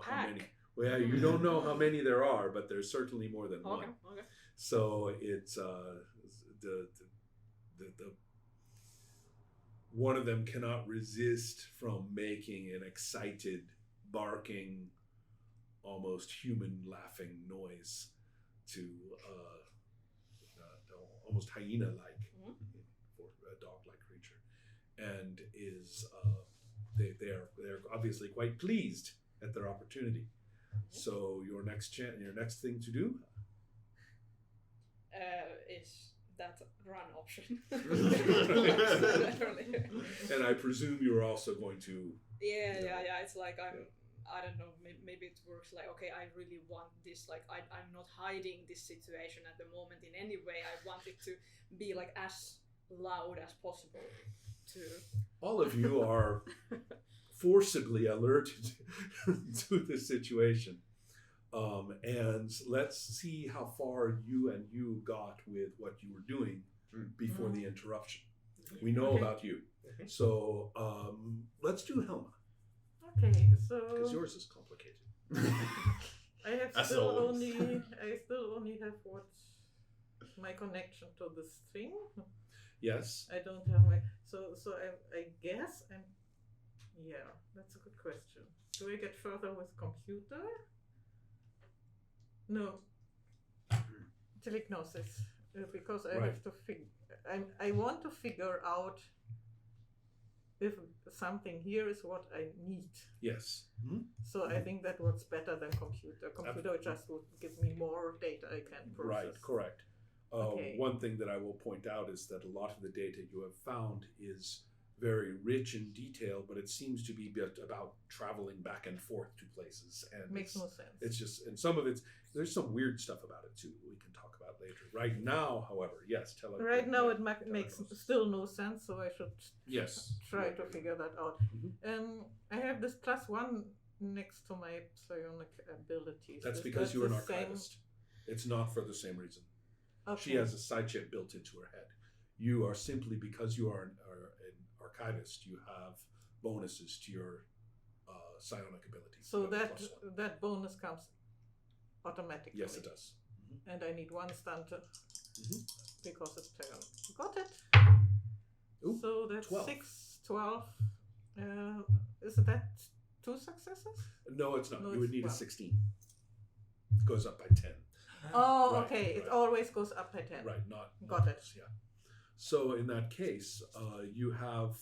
how many. Well, you don't know how many there are, but there's certainly more than one. Okay. So it's the one of them cannot resist from making an excited, barking, almost human laughing noise to almost hyena-like for a dog-like creature, and is they're obviously quite pleased at their opportunity. So your next thing to do Is that run option. and I presume you're also going to. Yeah. It's like I don't know. Maybe it works like, okay, I really want this. Like I'm not hiding this situation at the moment in any way. I want it to be like as loud as possible. To All of you are forcibly alerted to the situation. And let's see how far you got with what you were doing before the interruption. We know about you. So let's do Helma. Okay, so because yours is complicated. I still only have what's my connection to this thing. Yes. I don't have my I guess that's a good question. Do I get further with computer? No. Telegnosis, because I have to I want to figure out if something here is what I need. Yes. So I think that what's better than computer. Computer just would give me more data I can process. Right, correct. Okay. One thing that I will point out is that a lot of the data you have found is very rich in detail, but it seems to be about traveling back and forth to places, and makes no sense. It's just, and some of there's some weird stuff about it too. We can talk about later. Right now, however, yes, Right now it makes still no sense, so I should try to figure that out. I have this +1 next to my psionic abilities. That's because you're an archivist. It's not for the same reason. Okay. She has a side chip built into her head. You are simply, because you are an archivist, you have bonuses to your psionic ability. So that bonus comes automatically. Yes, it does. And I need 1 stunter because it's taken. Got it. Ooh, so that's 12. 6, 12. Is that 2 successes? No, it's not. No, you would need a 16. It goes up by 10. Oh, right, okay. Right. It always goes up by 10. Right, Got it. Yeah. So in that case, you have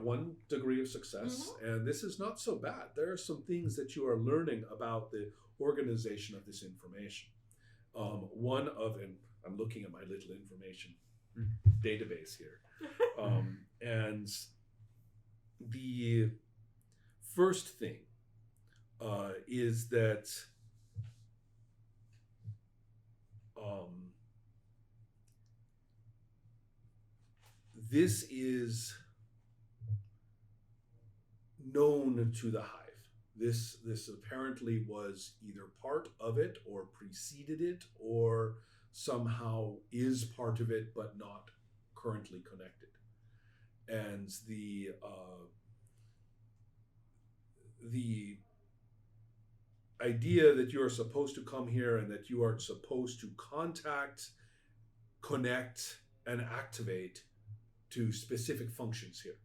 1 degree of success, and this is not so bad. There are some things that you are learning about the organization of this information. And I'm looking at my little information database here, and the first thing is that this is known to the hive. This apparently was either part of it or preceded it or somehow is part of it but not currently connected. And the idea that you are supposed to come here and that you are supposed to contact, connect, and activate to specific functions here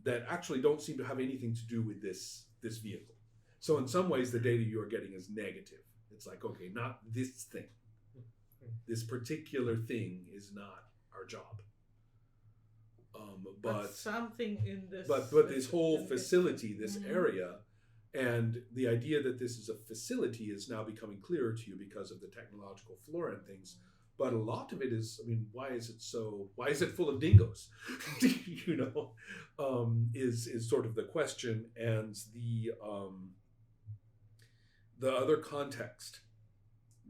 that actually don't seem to have anything to do with this vehicle. So in some ways, the data you are getting is negative. It's like, okay, not this thing. This particular thing is not our job. But something in this. But this whole facility, this area, and the idea that this is a facility is now becoming clearer to you because of the technological floor and things. But a lot of it is, why is it full of dingoes? Is sort of the question. And the other context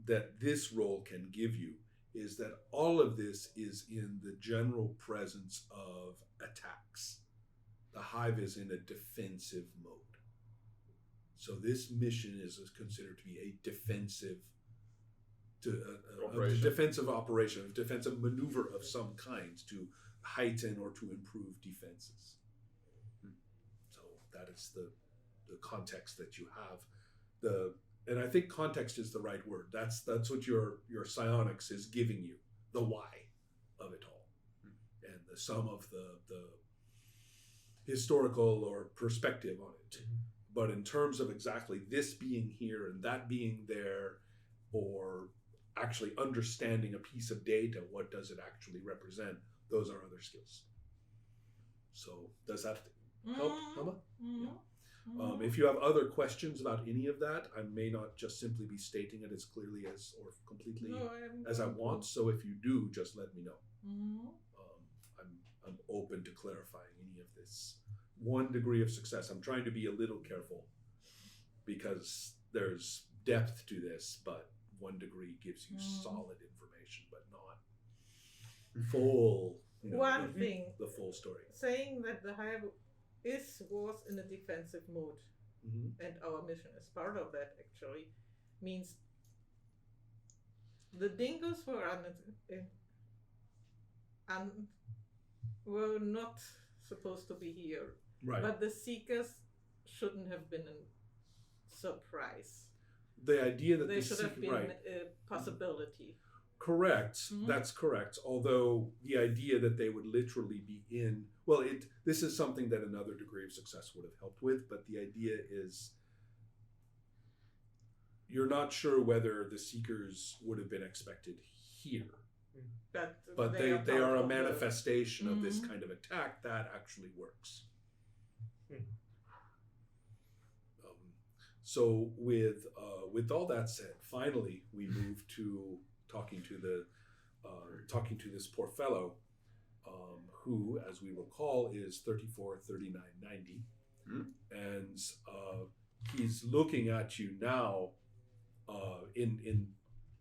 that this role can give you is that all of this is in the general presence of attacks. The hive is in a defensive mode. So this mission is considered to be a defensive defensive operation, a defensive maneuver of some kind to heighten or to improve defenses. that is the context that you have. And I think context is the right word. That's what your psionics is giving you, the why of it all, and the sum of the historical or perspective on it. But in terms of exactly this being here and that being there, or actually understanding a piece of data, what does it actually represent? Those are other skills. So does that help, Emma? Yeah. If you have other questions about any of that, I may not just simply be stating it as clearly as or completely as I want. So if you do, just let me know. I'm open to clarifying any of this. 1 degree of success. I'm trying to be a little careful because there's depth to this, but 1 degree gives you solid information, but not full. One thing, the full story. Saying that the hive was in a defensive mode, and our mission is part of that. Actually, means the dingoes were not supposed to be here. Right. But the seekers shouldn't have been a surprise. The idea that they should have been a possibility. Correct. That's correct. Although the idea that they would literally be in, well, this is something that another degree of success would have helped with, but the idea is you're not sure whether the seekers would have been expected here. But they are a manifestation of this kind of attack that actually works. So with all that said, finally we move to talking to this poor fellow, who, as we recall, is 34, 39, 90, and he's looking at you now in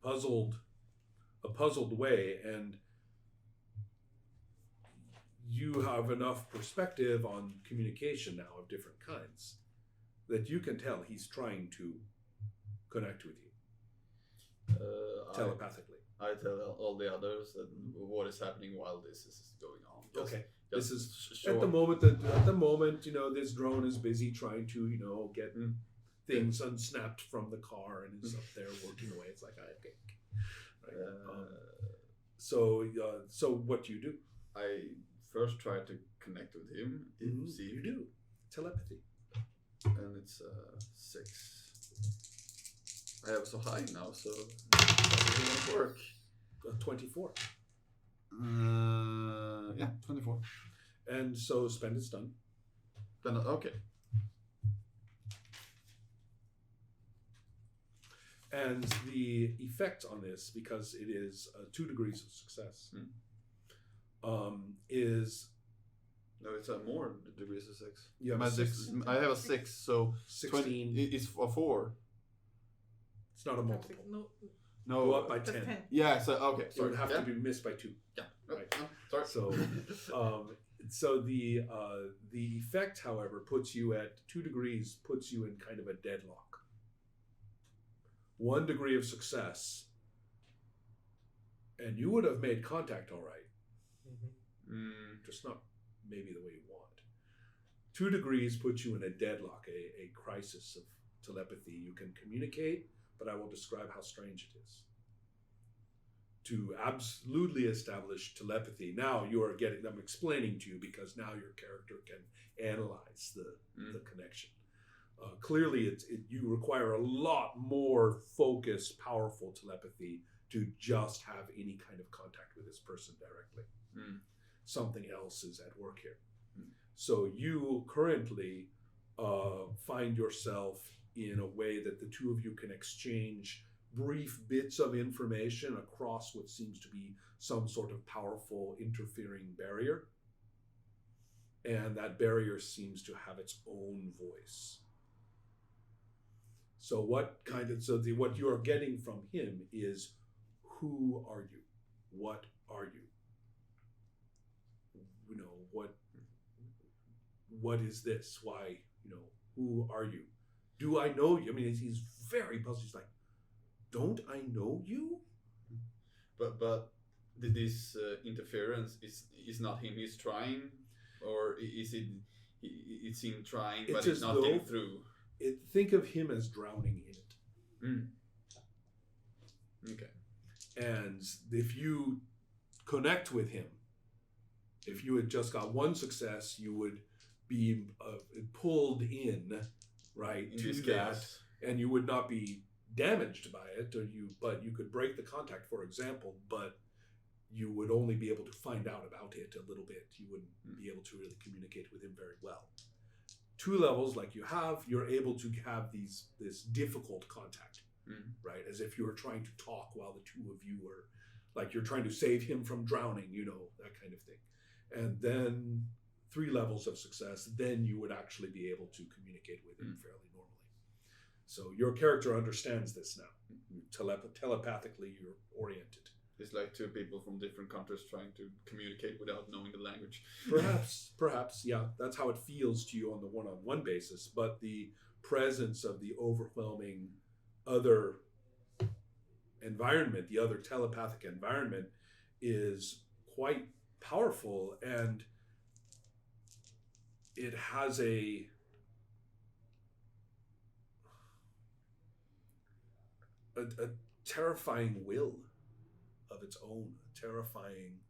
a puzzled way, and you have enough perspective on communication now of different kinds that you can tell he's trying to connect with you telepathically. I tell all the others that what is happening while this is going on. Okay. This is at the moment this drone is busy trying to get things unsnapped from the car and is up there working away. It's like, okay. Right. So what do you do? I first try to connect with him. See you do telepathy, and it's 6. I have so high now, so it won't work. 24. Yeah, 24. And so spend its done. Then okay. And the effect on this, because it is 2 degrees of success, is... No, it's more degrees of 6. You have 6. I have a 6, so 16 is a 4. It's not a multiple. No. Go up by 10. Yeah, so okay. So it would have to be missed by 2. Yeah. Right. Sorry. So the effect, however, puts you at 2 degrees, puts you in kind of a deadlock. 1 degree of success, and you would have made contact all right. Just not maybe the way you want. 2 degrees puts you in a deadlock, a crisis of telepathy. You can communicate, but I will describe how strange it is. To absolutely establish telepathy, now you are getting, I'm explaining to you because now your character can analyze the connection. Clearly, you require a lot more focused, powerful telepathy to just have any kind of contact with this person directly. Something else is at work here. So you currently find yourself in a way that the 2 of you can exchange brief bits of information across what seems to be some sort of powerful interfering barrier. And that barrier seems to have its own voice. So what you are getting from him is, who are you? What are you? What is this? Why, who are you? Do I know you? I mean, he's very puzzled. He's like, don't I know you? But this interference is not him. He's trying, or is it He seemed trying, It's but it's as not though- getting through. Think of him as drowning in it. Okay. And if you connect with him, if you had just got one success, you would be pulled in, right, In to this that, case. and you would not be damaged by it, but you could break the contact, for example, but you would only be able to find out about it a little bit. You wouldn't be able to really communicate with him very well. 2 levels like you have, you're able to have this difficult contact, right? As if you were trying to talk while the two of you were, like you're trying to save him from drowning, that kind of thing. And then 3 levels of success, then you would actually be able to communicate with him fairly normally. So your character understands this now. Telepathically, you're oriented. It's like 2 people from different countries trying to communicate without knowing the language. Perhaps, yeah. That's how it feels to you on the one-on-one basis. But the presence of the overwhelming other environment, the other telepathic environment, is quite powerful, and it has a terrifying will of its own, a terrifying,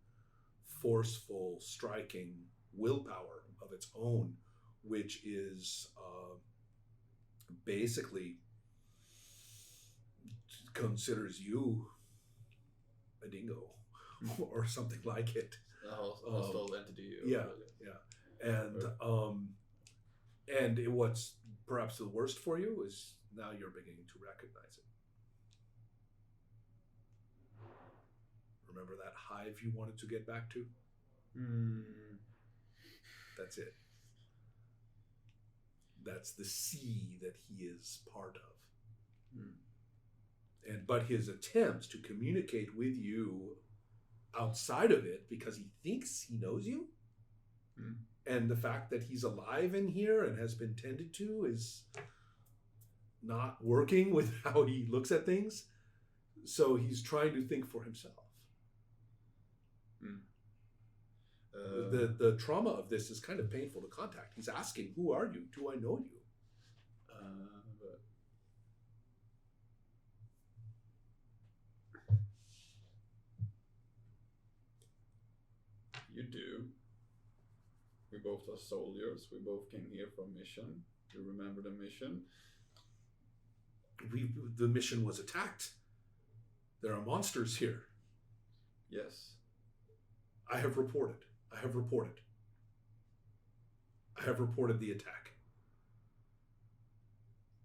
forceful, striking willpower of its own, which is basically considers you a dingo or something like it. A hostile entity. Yeah. And what's perhaps the worst for you is now you're beginning to recognize it. Remember that hive you wanted to get back to? That's it. That's the sea that he is part of. But his attempts to communicate with you outside of it, because he thinks he knows you, and the fact that he's alive in here and has been tended to is not working with how he looks at things. So he's trying to think for himself. The trauma of this is kind of painful to contact. He's asking, "Who are you? Do I know you?" You do. We both are soldiers. We both came here for a mission. You remember the mission? The mission was attacked. There are monsters here. Yes. I have reported the attack.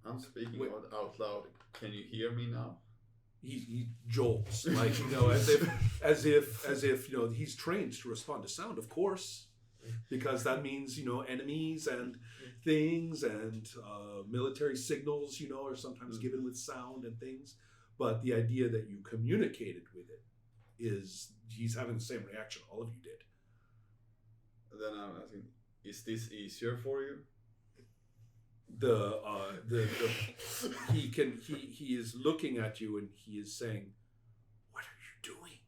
I'm speaking out loud. Can you hear me now? He jolts, like, as if he's trained to respond to sound, of course, because that means enemies and things and military signals are sometimes given with sound and things. But the idea that you communicated with it is he's having the same reaction all of you did. Then I'm asking, is this easier for you? He is looking at you and he is saying, "What are you doing?"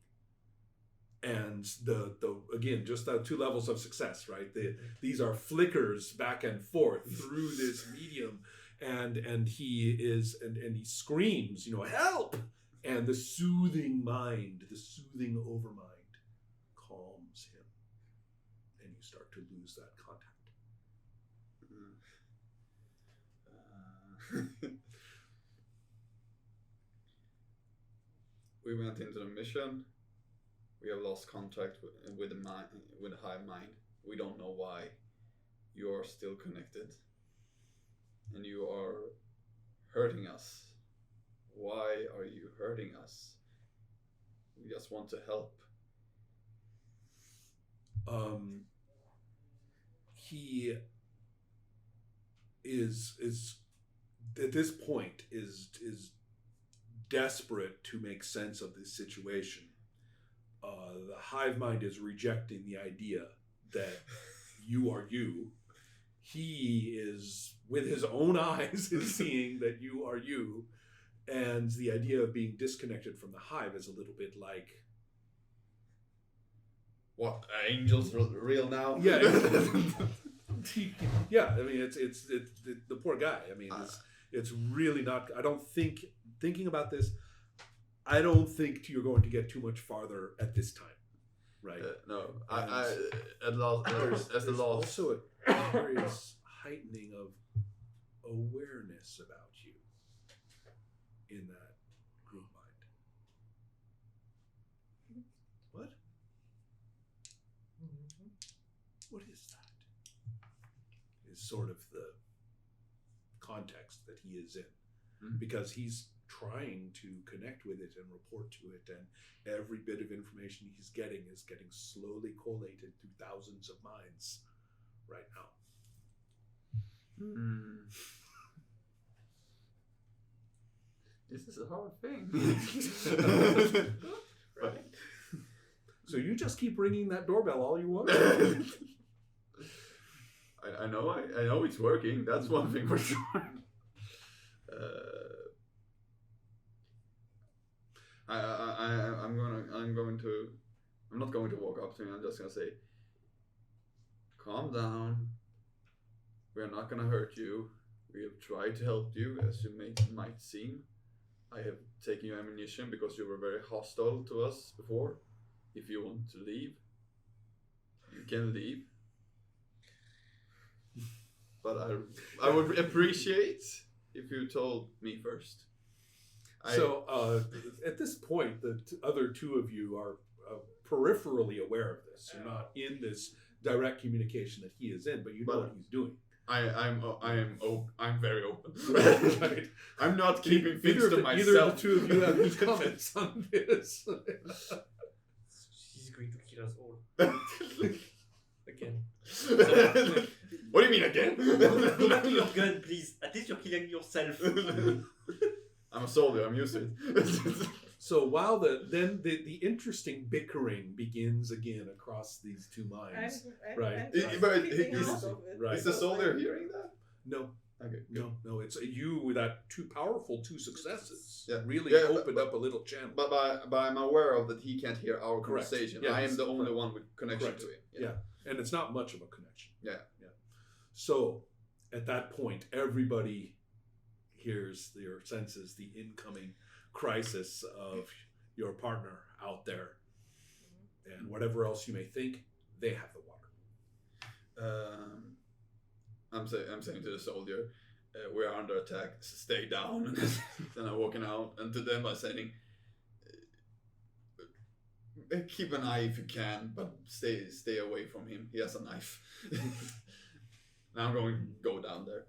And again, just the 2 levels of success, right? These are flickers back and forth through this medium, and he screams, "Help!" And the soothing mind, the soothing overmind calms him, and you start to lose that contact. We went into the mission. We have lost contact with the hive mind. We don't know why. You are still connected, and you are hurting us. Why are you hurting us? We just want to help. He is at this point is desperate to make sense of this situation. The hive mind is rejecting the idea that you are you. He is, with his own eyes, is seeing that you are you. And the idea of being disconnected from the hive is a little bit like... What, angels real now? Yeah. Yeah, I mean, it's the poor guy. I mean, it's really not. I don't think thinking about this. I don't think you're going to get too much farther at this time, right? No, I at last as the there's last. Also a curious heightening of awareness about you in that group mind. What? What is that? Is sort of the context that he is in, because he's trying to connect with it and report to it, and every bit of information he's getting is getting slowly collated through thousands of minds right now. This is a hard thing. Right. So you just keep ringing that doorbell all you want. I know it's working. That's one thing for sure. I'm not going to walk up to him. I'm just gonna say, calm down. We're not gonna hurt you. We have tried to help you, as you might seem. I have taken your ammunition because you were very hostile to us before. If you want to leave, you can leave. But I would appreciate if you told me first. So at this point, the other two of you are peripherally aware of this. You're not in this direct communication that he is in, but you know what he's doing. I'm very open. Right. I'm not keeping things to myself. Either of the two of you have any comments on this. She's going to kill us all. Again. What do you mean again? Go back to your gun, please. At least you're killing yourself. I'm a soldier. I'm used to it. So while the interesting bickering begins again across these two minds, right? Is the soldier hearing that? No. Okay. No. It's you that two successes. Yeah. Really opened up a little channel. But I'm aware of that he can't hear our conversation. Yes. I am the only one with connection to him. Yeah. And it's not much of a connection. Yeah. So at that point, everybody hears or senses the incoming crisis of your partner out there, and whatever else you may think, they have the water. I'm saying to the soldier, we are under attack. Stay down. Then I'm walking out, and to them I'm saying, keep an eye if you can, but stay away from him. He has a knife. Now I'm going to go down there.